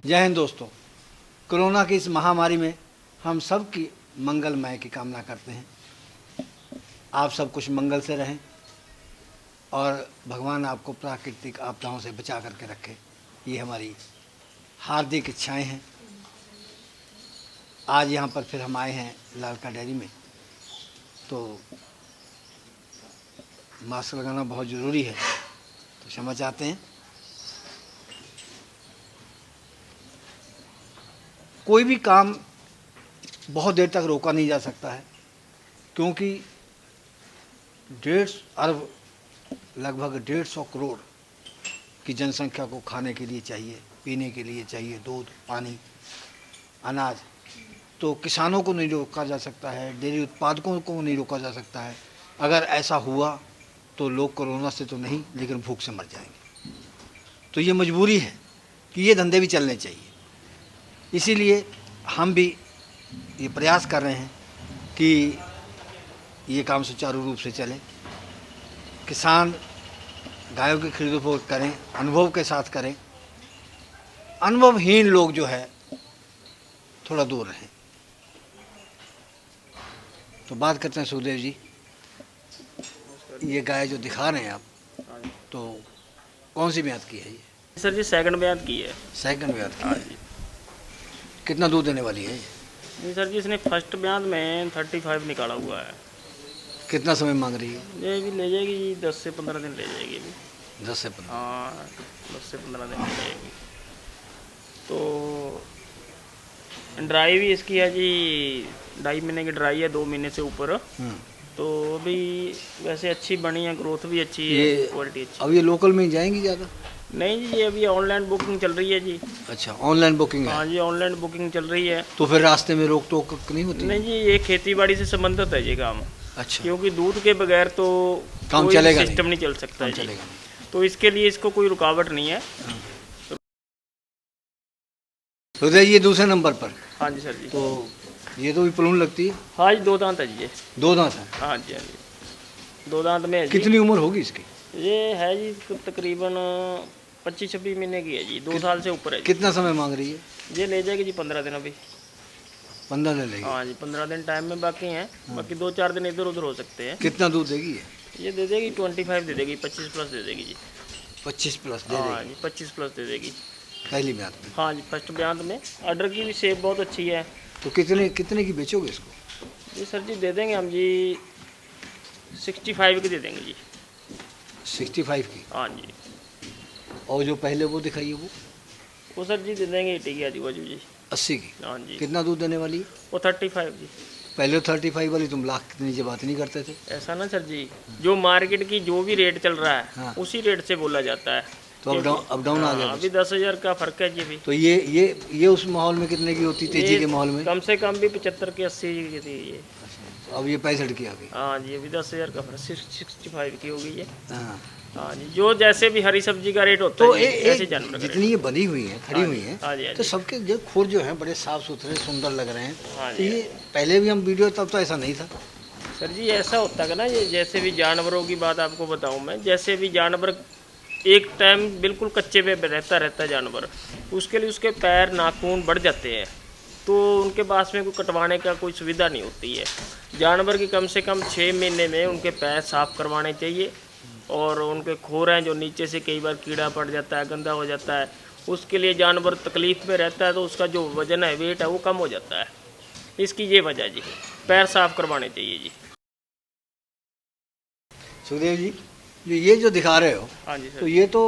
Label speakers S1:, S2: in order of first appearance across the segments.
S1: जय हिंद दोस्तों। कोरोना की इस महामारी में हम सब की मंगलमय की कामना करते हैं। आप सब कुछ मंगल से रहें और भगवान आपको प्राकृतिक आपदाओं से बचा करके रखे, ये हमारी हार्दिक इच्छाएं हैं। आज यहाँ पर फिर हम आए हैं लालका डेयरी में, तो मास्क लगाना बहुत ज़रूरी है, तो क्षमा चाहते हैं। कोई भी काम बहुत देर तक रोका नहीं जा सकता है, क्योंकि 1.5 अरब लगभग 150 करोड़ की जनसंख्या को खाने के लिए चाहिए, पीने के लिए चाहिए दूध, पानी, अनाज। तो किसानों को नहीं रोका जा सकता है, डेयरी उत्पादकों को नहीं रोका जा सकता है। अगर ऐसा हुआ तो लोग कोरोना से तो नहीं, लेकिन भूख से मर जाएंगे। तो ये मजबूरी है कि ये धंधे भी चलने चाहिए। इसीलिए हम भी ये प्रयास कर रहे हैं कि ये काम सुचारू रूप से चले। किसान गायों की खरीद फरोख्त करें, अनुभव के साथ करें। अनुभवहीन लोग जो है थोड़ा दूर रहें। तो बात करते हैं सुखदेव जी, ये गाय जो दिखा रहे हैं आप, तो कौन सी ब्यात की है ये?
S2: सर जी सेकंड ब्यात की है।
S1: सेकंड ब्यात की है। कितना दूध देने वाली है?
S2: जी सर जी, इसने फर्स्ट ब्यात में 35 निकाला हुआ है।
S1: कितना समय मांग रही है?
S2: ये भी ले जाएगी जी, 10 से 15 दिन ले जाएगी अभी।
S1: 10 से 15?
S2: हाँ, 10 से 15 दिन ले जाएगी। तो ड्राई भी इसकी है जी, 2.5 महीने की ड्राई है, 2 महीने से ऊपर। तो अभी वैसे अच्छी बनी है, ग्रोथ भी अच्छी है, क्वालिटी अच्छी।
S1: अब ये लोकल में ही जाएंगी ज़्यादा?
S2: नहीं जी, ये अभी ऑनलाइन बुकिंग चल रही है जी।
S1: अच्छा, ऑनलाइन बुकिंग है?
S2: हाँ जी, ऑनलाइन बुकिंग चल रही है।
S1: तो फिर रास्ते में रोक टोक नहीं होती?
S2: नहीं जी, ये खेती बाड़ी से संबंधित है ये काम।
S1: अच्छा,
S2: क्योंकि दूध के बगैर तो
S1: काम
S2: कोई
S1: चलेगा
S2: सिस्टम नहीं चल सकता है जी।
S1: चलेगा नहीं।
S2: तो इसके लिए इसको कोई रुकावट नहीं है।
S1: तो ये दूसरे नंबर पर?
S2: हाँ जी सर जी।
S1: तो ये तो भी पलून लगती है?
S2: हाँ जी, 2 दांत है जी ये।
S1: 2 दांत है?
S2: हाँ जी, हाँ जी, 2 दांत में है जी।
S1: कितनी उम्र होगी इसकी?
S2: ये है जी तकरीबन 25-26 महीने की है जी, 2 साल से ऊपर है जी।
S1: कितना समय मांग रही है?
S2: ये ले जाएगी जी 15 दिन अभी।
S1: 15 दिन लेगी?
S2: हाँ जी, 15 दिन टाइम में बाकी हैं। बाकी 2-4 दिन इधर उधर हो सकते हैं।
S1: कितना दूध देगी
S2: ये दे देगी 25 दे देगी, 25 प्लस दे देगी जी।
S1: 25 प्लस दे
S2: हाँ
S1: देगी?
S2: जी, 25 प्लस दे देगी
S1: पहली ब्यात में?
S2: हाँ जी, फर्स्ट ब्यात में। ऑर्डर की भी शेप बहुत अच्छी है।
S1: तो कितने की बेचोगे इसको?
S2: जी सर जी, दे देंगे हम जी 65 की दे देंगे जी।
S1: 65 की?
S2: हाँ जी।
S1: और जो पहले वो दिखाइए
S2: वो सर जी दे देंगे 80 की आजू बाजू जी।
S1: 80 की?
S2: हाँ जी।
S1: कितना दूध देने वाली है?
S2: वो 35 जी।
S1: पहले 35 वाली तुम लाख के नीचे बात नहीं करते थे?
S2: ऐसा ना सर जी, जो मार्केट की जो भी रेट चल रहा है
S1: हाँ।
S2: उसी रेट से बोला जाता है।
S1: तो अब डाउन आ गया?
S2: अभी 10,000 का फर्क है जी अभी।
S1: तो ये उस माहौल में कितने की होती, तेजी के माहौल में?
S2: कम से कम भी 75 की 80 की थी ये।
S1: अब ये 65 की आ गई?
S2: हाँ जी, अभी 10,000 का फर्क 65 की हो गई है।
S1: हाँ।
S2: हाँ जी, जो जैसे भी हरी सब्जी का रेट होता
S1: तो
S2: है ऐसे जानवर का
S1: जितनी ये बनी हुई है, खड़ी हुई है,
S2: हाँ जी, हाँ
S1: तो
S2: जी।
S1: सबके जो खुर जो है बड़े साफ सुथरे सुंदर लग रहे हैं।
S2: हाँ
S1: तो
S2: जी।
S1: ये पहले भी हम वीडियो तब तो ऐसा नहीं था
S2: सर जी, ऐसा होता है ना, ये जैसे भी जानवरों की बात आपको बताऊं मैं, जैसे भी जानवर एक टाइम बिल्कुल कच्चे पे रहता है जानवर, उसके लिए उसके पैर नाखून बढ़ जाते हैं, तो उनके पास में कोई कटवाने का कोई सुविधा नहीं होती है। जानवर की कम से कम 6 महीने में उनके पैर साफ करवाने चाहिए। और उनके खोर हैं जो नीचे से कई बार कीड़ा पड़ जाता है, गंदा हो जाता है, उसके लिए जानवर तकलीफ़ में रहता है, तो उसका जो वज़न है, वेट है, वो कम हो जाता है। इसकी ये वजह जी, पैर साफ करवाने चाहिए जी।
S1: सुखदेव जी, ये जो दिखा रहे हो,
S2: हाँ जी सर।
S1: तो ये तो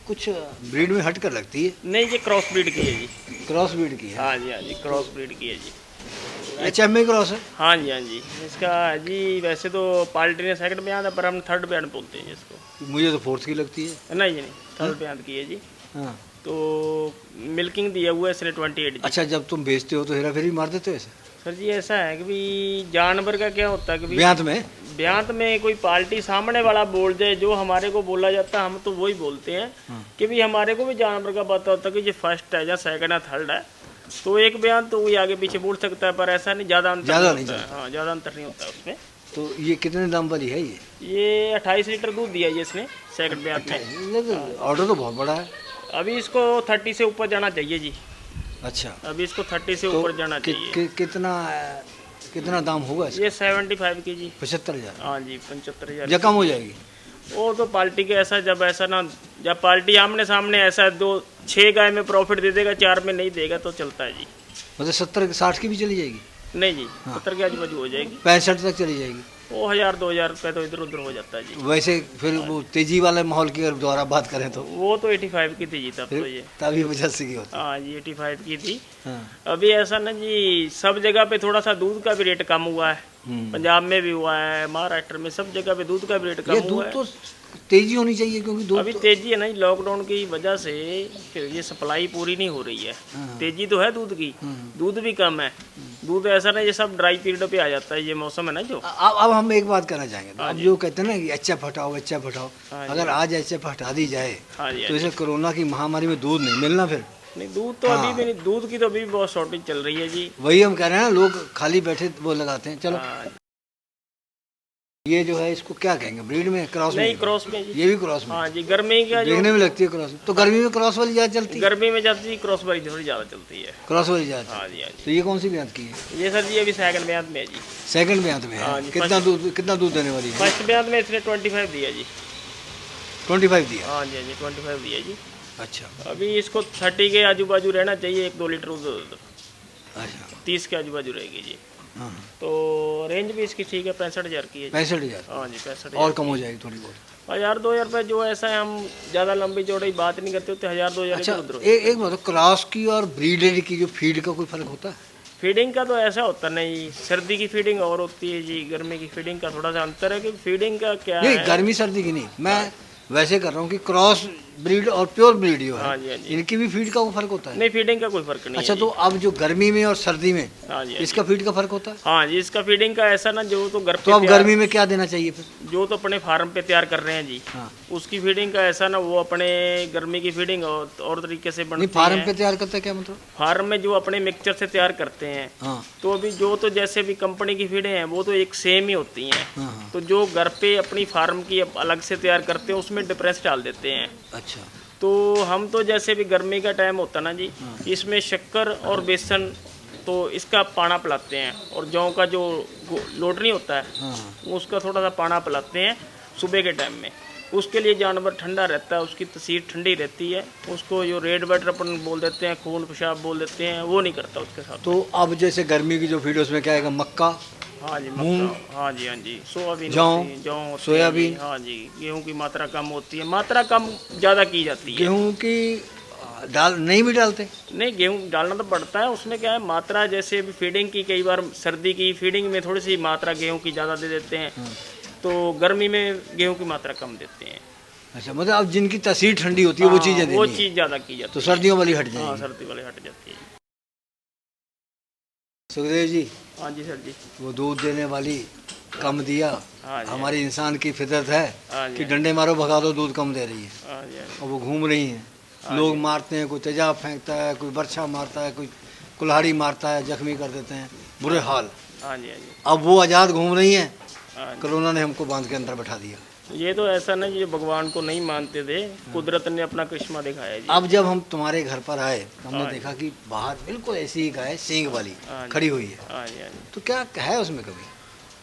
S1: कुछ ब्रीड में हट कर लगती है?
S2: नहीं, ये क्रॉस ब्रीड की है जी।
S1: क्रॉस ब्रीड की है?
S2: हाँ जी, हाँ जी, क्रॉस ब्रीड की है जी।
S1: HMA क्रॉस है?
S2: हाँ जी, हाँ जी। इसका जी वैसे तो पाल्टी ने सेकंड ब्यात है, पर हम थर्ड ब्यात बोलते हैं इसको।
S1: मुझे तो 4th की लगती है।
S2: नहीं जी, नहीं, थर्ड ब्यात की है जी।
S1: हाँ।
S2: तो मिल्किंग दिया हुआ है इसने 28 जी।
S1: अच्छा, जब तुम बेचते हो तो हेरा फेरी मार देते हो ऐसे?
S2: सर जी, ऐसा है कि भी जानवर का क्या होता है कि
S1: ब्यात में
S2: कोई पार्टी सामने वाला बोल जाए, जो हमारे को बोला जाता है हम तो वही बोलते हैं। कि भी हमारे को भी जानवर का पता होता है कि ये फर्स्ट है या सेकंड है, थर्ड है, तो एक बयान तो वही आगे पीछे बोल सकता है, पर ऐसा नहीं, ज़्यादा अंतर नहीं होता है। हाँ, ज़्यादा अंतर नहीं होता है उसमें।
S1: तो ये कितने दाम वाली है
S2: ये 28 लीटर दूध दिया है इसने सेकंड ब्यात में।
S1: ऑर्डर तो बहुत बड़ा है।
S2: अभी इसको 30 से ऊपर जाना चाहिए जी।
S1: अच्छा,
S2: अभी इसको 30 से
S1: तो
S2: ऊपर जाना चाहिए।
S1: कितना दाम होगा इसका?
S2: ये 75 की जी।
S1: 75,000
S2: हाँ जी, 75,000
S1: या कम हो जाएगी?
S2: वो तो पार्टी के ऐसा, जब ऐसा ना, जब पार्टी आमने सामने ऐसा 6 गाय में प्रॉफिट दे देगा, 4 में नहीं देगा तो चलता है जी।
S1: मतलब 70-60 की भी चली जाएगी?
S2: नहीं जी,
S1: हाँ।
S2: 70 के आजू बाजू हो जाएगी।
S1: 65 तक चली जाएगी?
S2: वो 1000-2000 रुपये तो इधर उधर हो जाता है जी।
S1: वैसे फिर वो तेजी वाले माहौल की अगर दोबारा बात करें तो
S2: वो तो 85 की थी जी तब तो ये।
S1: तभी 85 की होती
S2: हाँ जी, 85 की थी।
S1: हाँ।
S2: अभी ऐसा ना जी, सब जगह पे थोड़ा सा दूध का भी रेट कम हुआ है। पंजाब में भी हुआ है, महाराष्ट्र में, सब जगह पे दूध का भी रेट
S1: ये
S2: कम हुआ
S1: दूध
S2: है।
S1: तो तेजी होनी चाहिए क्योंकि दूध
S2: अभी
S1: तो
S2: तेजी है ना जी, लॉकडाउन की वजह से फिर ये सप्लाई पूरी नहीं हो रही है।
S1: हाँ।
S2: तेजी तो है दूध की, दूध भी कम है। दूध ऐसा ना, ये सब ड्राई पीरियड पे आ जाता है, ये मौसम है ना जो।
S1: अब हम एक बात करना चाहेंगे,
S2: हाँ
S1: अब
S2: जी।
S1: जो कहते हैं ना कि HF हटाओ HF हटाओ,
S2: हाँ जी।
S1: अगर आज HF हटा दी जाए
S2: हाँ जी,
S1: तो
S2: हाँ जी।
S1: इसे कोरोना की महामारी में दूध नहीं मिलना फिर।
S2: नहीं, दूध तो अभी भी नहीं, दूध की तो अभी भी बहुत शॉर्टेज चल रही है जी।
S1: वही हम कह रहे हैं ना, लोग खाली बैठे वो लगाते हैं। चलो,
S2: हाँ,
S1: ये जो है इसको क्या कहेंगे, ब्रीड में, क्रॉस में?
S2: नहीं, क्रॉस में जी।
S1: ये भी क्रॉस में?
S2: हाँ जी, गर्मी का जो
S1: देखने में लगती है क्रॉस, तो गर्मी में क्रॉस वाली ज़्यादा चलती है?
S2: गर्मी में जाती है क्रॉस वाली थोड़ी ज़्यादा चलती है।
S1: क्रॉस वाली ज़्यादा।
S2: हाँ जी, हाँ जी।
S1: तो ये कौन सी ब्यात की है?
S2: ये सर जी अभी सेकंड ब्यात में है जी।
S1: सेकंड ब्यात में
S2: हाँ
S1: है?
S2: जी,
S1: कितना दूध देने वाली है?
S2: फर्स्ट ब्यात में इसने 25 दिया जी।
S1: 25 दिया?
S2: हाँ जी, हाँ जी, 25 दिया जी।
S1: अच्छा
S2: अभी इसको 30 के आजू बाजू रहना चाहिए, 1-2 लीटर दूध।
S1: अच्छा।
S2: 30 के आजू बाजू रहेगी जी।
S1: हाँ,
S2: तो रेंज भी इसकी ठीक है, 65,000 की है जी।
S1: 65,000
S2: हाँ जी, 65,000
S1: और कम हो जाएगी थोड़ी बहुत?
S2: 1000-2000 रुपये जो ऐसा है, हम ज़्यादा लंबी चौड़ाई बात नहीं करते होते, 1000-2000
S1: अच्छा,
S2: इधर उधर हो।
S1: एक बात, क्रॉस की और ब्रीडर की जो फीड का कोई फर्क होता है?
S2: फीडिंग का तो ऐसा होता नहीं, सर्दी की फीडिंग और होती है जी, गर्मी की फीडिंग का थोड़ा सा अंतर है कि फीडिंग का क्या
S1: नहीं,
S2: है।
S1: गर्मी सर्दी की नहीं, मैं वैसे कर रहा हूँ कि क्रॉस ब्रीड और प्योर ब्रीड जो
S2: हाँ
S1: है,
S2: जी, हाँ जी।
S1: इनकी भी फीड का वो फर्क होता है?
S2: नहीं, फीडिंग का कोई फर्क नहीं
S1: अच्छा,
S2: है
S1: तो अब जो गर्मी में और सर्दी में
S2: जी। हाँ जी, हाँ
S1: इसका फीड का फर्क होता है?
S2: जी। हाँ जी, इसका फीडिंग का ऐसा ना, जो तो घर
S1: तो
S2: पे
S1: अब
S2: तैयार,
S1: गर्मी में क्या देना चाहिए फिर?
S2: जो तो अपने फार्म पे तैयार कर रहे हैं जी,
S1: हाँ।
S2: उसकी फीडिंग का ऐसा ना, वो अपने गर्मी की फीडिंग और तरीके से
S1: नहीं,
S2: बनती
S1: फार्म
S2: है।
S1: पे तैयार करता है क्या मतलब?
S2: फार्म में जो अपने मिक्सचर से तैयार करते हैं,
S1: हाँ
S2: तो अभी जो तो जैसे भी कंपनी की फीडें हैं वो तो एक सेम ही होती हैं।
S1: हाँ हाँ।
S2: तो जो घर पे अपनी फार्म की अलग से तैयार करते हैं उसमें डिफरेंस डाल देते हैं।
S1: अच्छा।
S2: तो हम तो जैसे भी गर्मी का टाइम होता ना जी, इसमें शक्कर और बेसन तो इसका पाना पिलाते हैं, और जौ का जो लोट नहीं होता है
S1: हाँ हाँ।
S2: उसका थोड़ा सा पाना पिलाते हैं सुबह के टाइम में। उसके लिए जानवर ठंडा रहता है, उसकी तसीर ठंडी रहती है। उसको जो रेड वाटर अपन बोल देते हैं, खून पेशाब बोल देते हैं, वो नहीं करता उसके साथ।
S1: तो अब जैसे गर्मी की जो फीड उसमें क्या आएगा, मक्का,
S2: हाँ जी,
S1: मूंग,
S2: मक्का, हाँ जी, हाँ जी, सोयाबीन
S1: जौ,
S2: होती है, जौ होती है
S1: सोयाबीन।
S2: जी, हाँ जी, गेहूं की मात्रा कम होती है, मात्रा कम ज़्यादा की जाती है।
S1: गेहूं की डाल नहीं भी डालते?
S2: नहीं, गेहूं डालना तो पड़ता है, उसमें क्या है मात्रा, जैसे अभी फीडिंग की, कई बार सर्दी की फीडिंग में थोड़ी सी मात्रा गेहूं की ज़्यादा दे देते हैं, तो गर्मी में गेहूं की मात्रा कम देते हैं।
S1: अच्छा, मतलब अब जिनकी तसीर ठंडी होती है वो
S2: हाँ,
S1: चीज़ें
S2: वो
S1: देनी है,
S2: चीज़ ज़्यादा की जाती
S1: तो
S2: है।
S1: सर्दियों वाली हट
S2: हाँ,
S1: जाएगी।
S2: सर्दी वाले हट जाती है।
S1: सुखदेव जी,
S2: हाँ जी सर जी।
S1: वो दूध देने वाली कम दिया,
S2: हाँ जी,
S1: हमारी इंसान की फितरत है
S2: हाँ जी,
S1: कि डंडे मारो भगा दो, दूध कम दे रही है,
S2: हाँ जी, हाँ जी।
S1: और वो घूम रही हैं। लोग मारते हैं, कोई तेजाब फेंकता है, कोई बर्छा मारता है, कोई कुल्हाड़ी मारता है, जख्मी कर देते हैं, बुरे हाल।
S2: हाँ जी, हाँ जी,
S1: अब वो आज़ाद घूम रही हैं,
S2: हाँ जी।
S1: कोरोना ने हमको बांध के अंदर बैठा दिया।
S2: ये तो ऐसा नहीं, ये भगवान को नहीं मानते थे, कुदरत ने अपना करिश्मा दिखाया जी।
S1: अब जब हम तुम्हारे घर पर आए तो हमने
S2: हाँ जी।
S1: देखा कि बाहर बिल्कुल ऐसी ही गाय सींग वाली
S2: हाँ जी।
S1: खड़ी हुई है,
S2: हाँ जी, हाँ जी।
S1: तो क्या है उसमें कभी?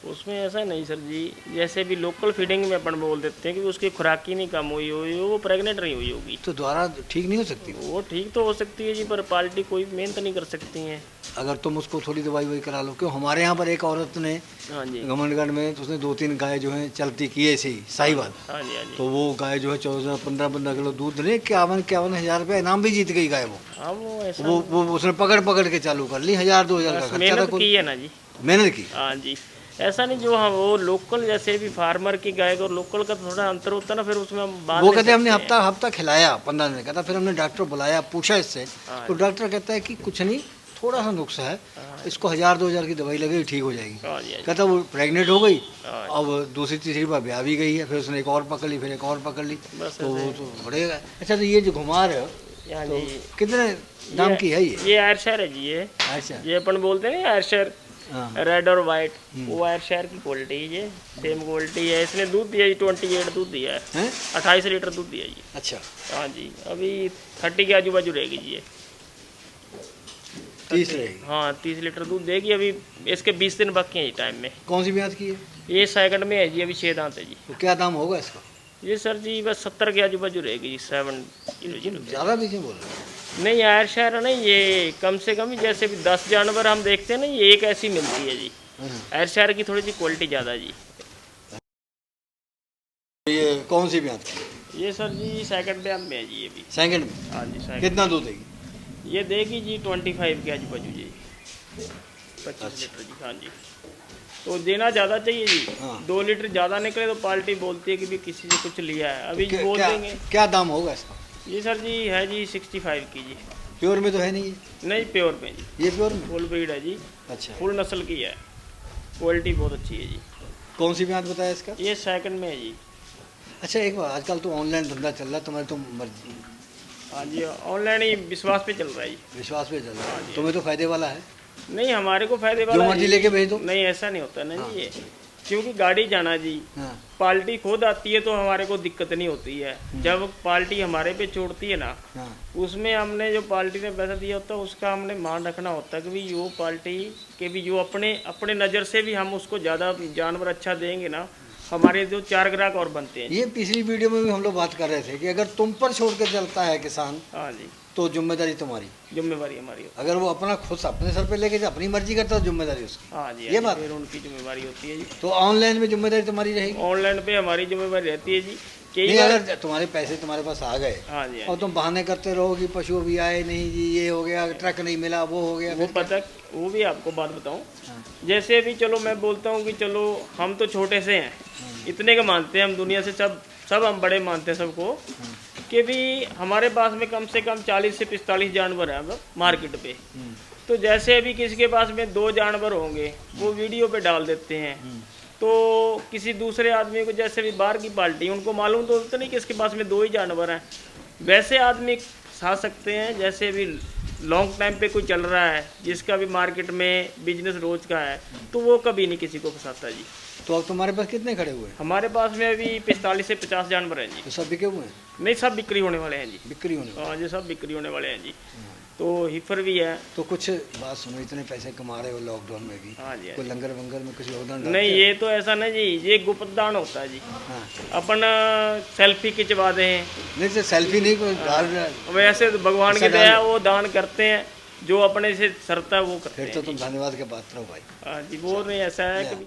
S2: उसमें ऐसा नहीं सर जी, जैसे भी लोकल फीडिंग में अपन बोल देते हैं कि उसकी खुराक ही नहीं कम हुई हुई, वो प्रेग्नेंट नहीं हुई होगी,
S1: तो दोबारा ठीक नहीं हो सकती?
S2: वो ठीक तो हो सकती है जी, पर पार्टी कोई मेहनत नहीं कर सकती हैं।
S1: अगर तुम उसको थोड़ी दवाई वही करा लो, क्यों हमारे यहाँ पर एक औरत ने
S2: हाँ जी,
S1: घमंडगढ़ में, तो उसने 2-3 गाय जो है चलती की ऐसे ही साहिवाल,
S2: हाँ जी, हाँ जी।
S1: तो वो गाय जो है 14-15 किलो दूध दे, 51 हज़ार रुपये इनाम भी जीत गई गाय।
S2: हाँ, वो ऐसा
S1: वो उसने पकड़ के चालू कर ली, 1000-2000 का
S2: बस
S1: खर्चा था
S2: मेहनत
S1: कुल,
S2: की है ना जी।
S1: मेहनत की।
S2: हाँ जी, ऐसा नहीं जो, हाँ वो लोकल जैसे भी फार्मर की गाय और लोकल का थोड़ा अंतर होता है ना, फिर उसमें हम बात
S1: वो
S2: नहीं
S1: कहते हैं हमने
S2: सकते हैं।
S1: हफ्ता खिलाया 15 दिन का था, फिर हमने डॉक्टर बुलाया, पूछा इससे,
S2: हाँ
S1: तो डॉक्टर कहता है कि कुछ नहीं, थोड़ा सा नुक्स है, इसको 1000-2000 की दवाई लगेगी, ठीक हो जाएगी।
S2: हाँ जी, हाँ जी।
S1: कहता वो प्रेग्नेंट हो गई,
S2: हाँ।
S1: अब दूसरी-तीसरी बार ब्याह भी गई है, फिर उसने एक और पकड़ ली, फिर एक और पकड़ ली,
S2: बस
S1: तो
S2: ऐसे
S1: वो तो बढ़ेगा। अच्छा, तो ये जो घुमा रहे हो,
S2: हाँ
S1: तो
S2: जी,
S1: कितने दाम की है ये?
S2: ये आयरशहर है जी, ये
S1: अच्छा,
S2: ये अपन बोलते हैं ना आयरशहर,
S1: हाँ,
S2: रेड और वाइट, वो आयरशहर की क्वालिटी है, ये सेम क्वालिटी है। इसने दूध दिया जी, 28 दूध दिया है,
S1: हैं?
S2: 28 लीटर दूध दिया जी।
S1: अच्छा,
S2: हाँ जी, अभी 30 के आजू बाजू रहेगी जी ये।
S1: 30 रहेगी।
S2: हाँ 30 लीटर दूध देगी। अभी इसके 20 दिन बाकी हैं टाइम में।
S1: कौन सी ब्याज की है?
S2: ये सेकंड में है जी, अभी 6 दांत है जी।
S1: तो क्या दाम होगा इसका?
S2: ये सर जी बस 70 के आजू बाजू रहेगी जी। 7 किलो।
S1: ज़्यादा भी क्यों बोल रहे हैं?
S2: नहीं यार शहर है ना, ये कम से कम जैसे भी 10 जानवर हम देखते हैं ना, ये एक ऐसी मिलती है जी। एर शहर की थोड़ी सी क्वालिटी ज़्यादा जी।
S1: ये कौन सी ब्याज की?
S2: ये सर जी सेकंड ब्याज में है जी। ये भी
S1: सेकंड में?
S2: हाँ जी सेकंड।
S1: कितना दूध देगी?
S2: ये देगी जी 25 के आजू बाजू जी। 25
S1: अच्छा।
S2: लीटर जी। हाँ जी। तो देना ज़्यादा चाहिए जी।
S1: हाँ।
S2: 2 लीटर ज़्यादा निकले तो पार्टी बोलती है कि भी किसी से कुछ लिया है। अभी
S1: क्या,
S2: बोल
S1: क्या,
S2: देंगे।
S1: क्या दाम होगा इसका?
S2: ये सर जी है जी 65 की जी।
S1: प्योर में तो है नहीं ये?
S2: नहीं प्योर में जी।
S1: ये प्योर में?
S2: फुल ब्रीड है जी।
S1: अच्छा।
S2: फुल नस्ल की है। क्वालिटी बहुत अच्छी है जी।
S1: कौन सी ब्याज बताया इसका?
S2: ये सेकंड में है जी।
S1: अच्छा एक बार, आजकल तो ऑनलाइन धंधा चल रहा है, तुम्हारी तो मर्जी,
S2: हाँ जी ऑनलाइन ही विश्वास पे चल रहा है जी।
S1: विश्वास पे चल रहा
S2: हाँ
S1: है,
S2: जी।
S1: तुम्हें तो फायदे वाला है,
S2: नहीं हमारे को फायदे
S1: जो
S2: वाला है
S1: मर्जी
S2: जी।
S1: लेके भेज दो।
S2: नहीं ऐसा नहीं होता ना
S1: हाँ।
S2: जी। ये क्योंकि गाड़ी जाना जी,
S1: हाँ।
S2: पार्टी खुद आती है तो हमारे को दिक्कत नहीं होती है। जब पार्टी हमारे पे छोड़ती है ना,
S1: हाँ।
S2: उसमें हमने जो पार्टी ने पैसा दिया होता है उसका हमने मान रखना होता है कि भी वो पार्टी के भी जो अपने अपने नज़र से भी हम उसको ज़्यादा जानवर अच्छा देंगे ना, हमारे जो 4 ग्राहक और बनते हैं।
S1: ये पिछली वीडियो में भी हम लोग बात कर रहे थे कि अगर तुम पर छोड़ के चलता है किसान
S2: हाँ जी
S1: तो जिम्मेदारी तुम्हारी,
S2: जिम्मेवारी हमारी होती
S1: अगर वो अपना खुद अपने सर पे लेके अपनी मर्जी करता है तो जिम्मेदारी उसकी।
S2: है। हाँ जी
S1: ये बात।
S2: फिर उनकी जिम्मेवारी होती है जी।
S1: तो ऑनलाइन में जिम्मेदारी तुम्हारी रहेगी।
S2: ऑनलाइन पे हमारी जिम्मेवारी रहती है जी। कई
S1: नहीं,
S2: बार
S1: अगर तुम्हारे पैसे तुम्हारे पास आ गए
S2: हाँ जी
S1: और तुम बहाने करते रहो कि पशु अभी आए नहीं जी, ये हो गया, ट्रक नहीं मिला, वो हो गया,
S2: वो
S1: फिर
S2: पता वो भी आपको बात बताऊं।
S1: हाँ।
S2: जैसे भी चलो मैं बोलता हूँ कि चलो हम तो छोटे से हैं, इतने का मानते हैं हम, दुनिया से सब हम बड़े मानते हैं सबको, कि भी हमारे पास में कम से कम 40 से 45 जानवर हैं अब मार्केट पे। तो जैसे अभी किसी के पास में 2 जानवर होंगे वो वीडियो पे डाल देते हैं, तो किसी दूसरे आदमी को जैसे भी बाहर की पार्टी उनको मालूम तो होता नहीं कि इसके पास में 2 ही जानवर हैं। वैसे आदमी खा सकते हैं जैसे अभी लॉन्ग टाइम पे कोई चल रहा है जिसका भी मार्केट में बिजनेस रोज का है, तो वो कभी नहीं किसी को फंसाता जी।
S1: तो अब तुम्हारे पास कितने खड़े हुए हैं?
S2: हमारे पास में अभी 45 से 50 जानवर हैं जी।
S1: तो सब बिके हुए हैं?
S2: नहीं सब बिक्री होने वाले हैं जी।
S1: बिक्री होने वाले।
S2: हाँ जी सब बिक्री होने वाले हैं जी। तो हिफर भी है।
S1: तो कुछ बात सुनो, इतने पैसे कमा रहे हो लॉकडाउन में भी,
S2: हाँ जी
S1: कोई लंगर वंगर में कुछ योगदान डालते
S2: नहीं
S1: हो?
S2: ये तो ऐसा नहीं जी, ये गुप्त दान होता है जी।
S1: हाँ।
S2: अपन सेल्फी खिंचवा दें,
S1: नहीं तो सेल्फी नहीं, कोई
S2: वैसे तो भगवान की
S1: ऐसा
S2: दया
S1: डाल-
S2: वो दान करते हैं, जो अपने से सरता है वो करते
S1: फिर
S2: हैं
S1: तो
S2: जी।
S1: तुम धन्यवाद के पात्र हो भाई।
S2: हाँ जी वो नहीं ऐसा है
S1: या।
S2: कि